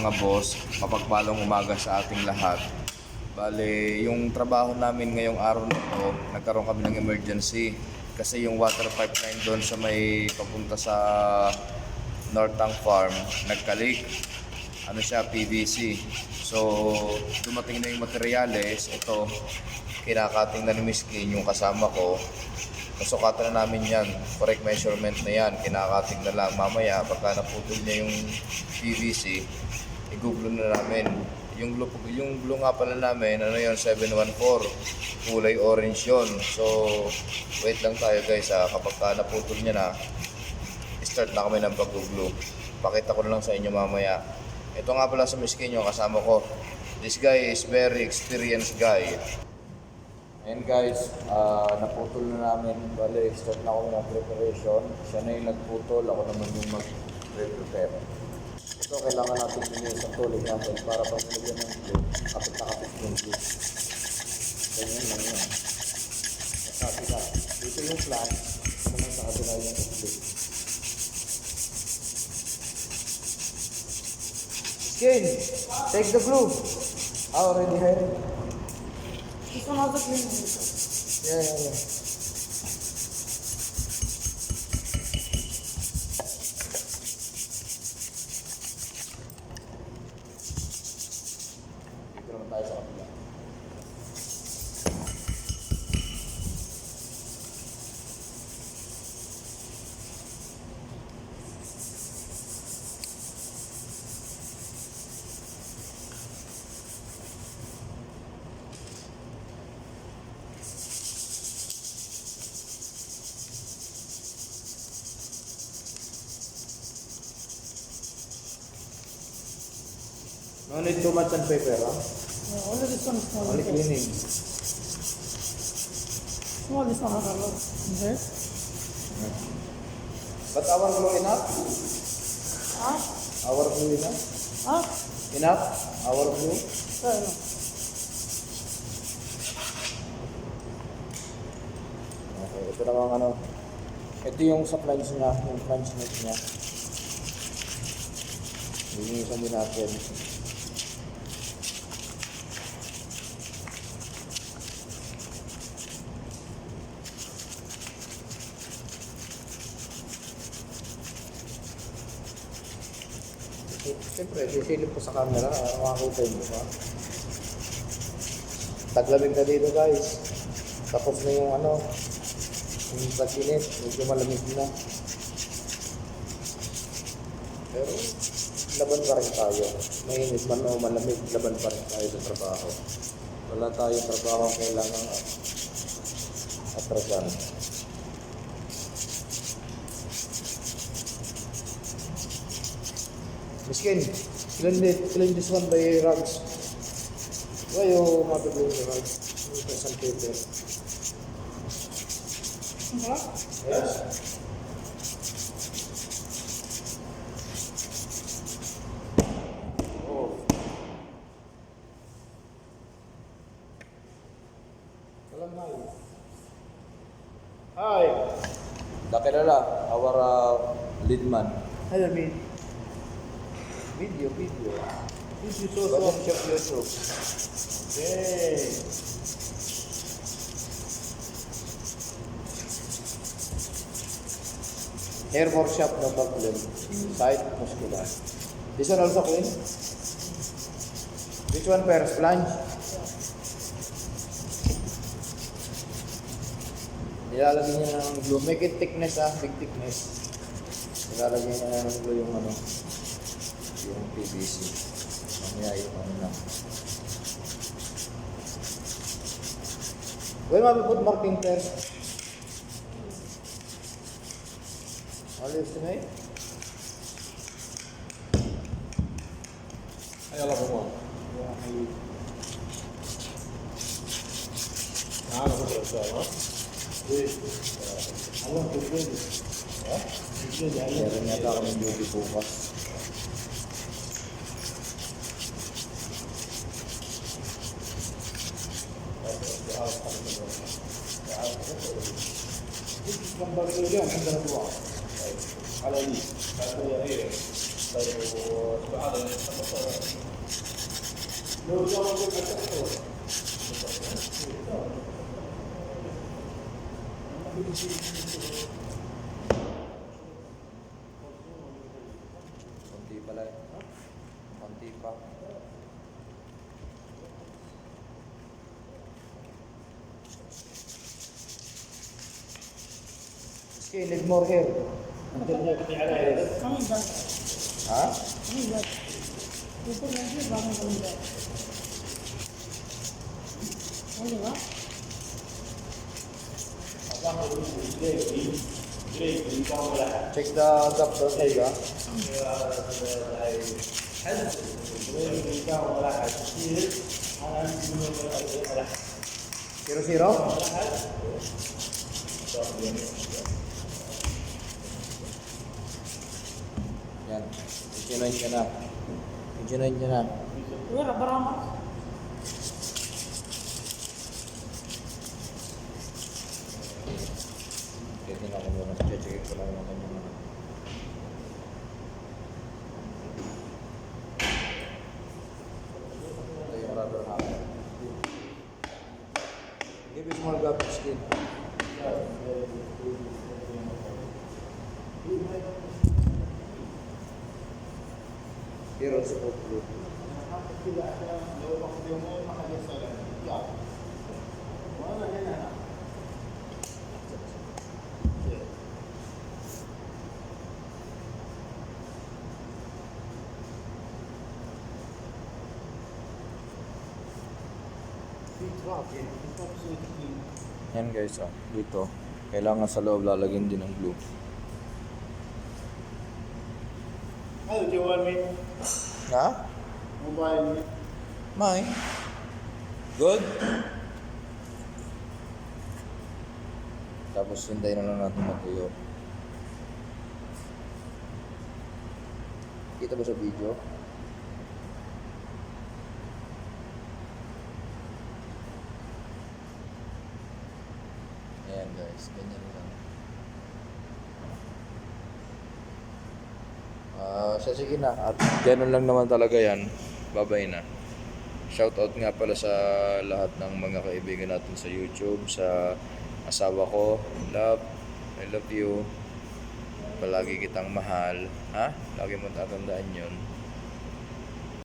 mga boss, mapagpalang umaga sa ating lahat. Bale, yung trabaho namin ngayong araw na to, nagkaroon kami ng emergency. Kasi yung water pipeline doon sa may papunta sa Northang Farm, nagka-leak. Ano siya, PVC. So, dumating na yung materyales. Ito, kinakating na ni Miss Kin, yung kasama ko. Nasukatan na namin yan. Correct measurement na yan. Kinakating na lang. Mamaya, pagka naputol niya yung PVC, i-glue na namin. Yung glue nga pala namin, ano yun, 714. Kulay orange yun. So, wait lang tayo guys ha. Kapag naputol niya na, start na kami ng pag-glue. Pakita ko na lang sa inyo mamaya. Ito nga pala sa Miss Kin, yung kasama ko. This guy is very experienced guy. And guys, naputol na namin. Bale, start na ako ng preparation. Siya na yung nagputol, ako naman yung mag-prepare. Ito, kailangan natin linisan to, example, para pag nilagyan ng glue, kapit na kapit yung glue. Ganyan lang yun. Sabi na, dito yung plan, naman sa kabila yung glue. Skin, take the glue. Already here. Gusto nga ba clean dito? Yeah. Dito naman tayo sa kapila. No need too much on paper, huh? Only this one is small. Only cleaning. Small, this one has a lot. Okay? But our glue enough? Huh? Our glue enough? Huh? Enough? Our glue? Fair enough. Okay, ito namang ano. Ito yung sa flange niya, yung flange net niya. Linisan din natin. Siyempre, sisilip ko sa camera, makakita mo pa. Taglamig na dito guys. Tapos na yung ano, yung pag-init, medyo malamig na. Pero, laban pa rin tayo. Mainit man o malamig, laban pa rin tayo sa trabaho. Wala tayong trabaho kailangan atrasan. Miskin, clean this one by rugs. Why you mabibigyan the rugs? Ito some paper. Huh? Yes. Oh. Salam hi. Dakilala, our lead man. Hello, me. Video. This is Bagong shop YouTube. Okay. Hair more shop na problem. Side muscular. This one also clean? Which one first? Plunge? Nilalagyan niya ng glue. Make it thickness big thickness. Nilalagyan niya ng glue yung ano, yung PVC. Mamaya yung ano lang. Where mabiput marking first? All you estimate? Ay, alam mo mo. Ano ko sa no? Ano ko pwede? Ha? Meron yata kami duty bukas. Kung bakit yan, ang dalawa. Alay, kaya yan. Konti pala eh. Konti pa. Miski, need more hair. Ha? Check the gap doon, Ega. Zero? Yan. Engineer ka na. Engineer ka na. Tingnan ko muna. Check ko lang naman yung mga. Ito yung rubber hammer. Give it small gap skin. Here also for blue. Yan guys, dito kailangan sa loob lalagyan din ng glue. How do you want me? Ha? Mobile. May. Good. Tapos hintayin na lang natin matuyo. Kita ba sa video? Ayan guys, ganyan lang. Sige na, at ganun lang naman talaga yan. Babay na. Shoutout nga pala sa lahat ng mga kaibigan natin sa YouTube, sa asawa ko, I love you. Palagi kitang mahal. Ha? Lagi mo tatandaan yun.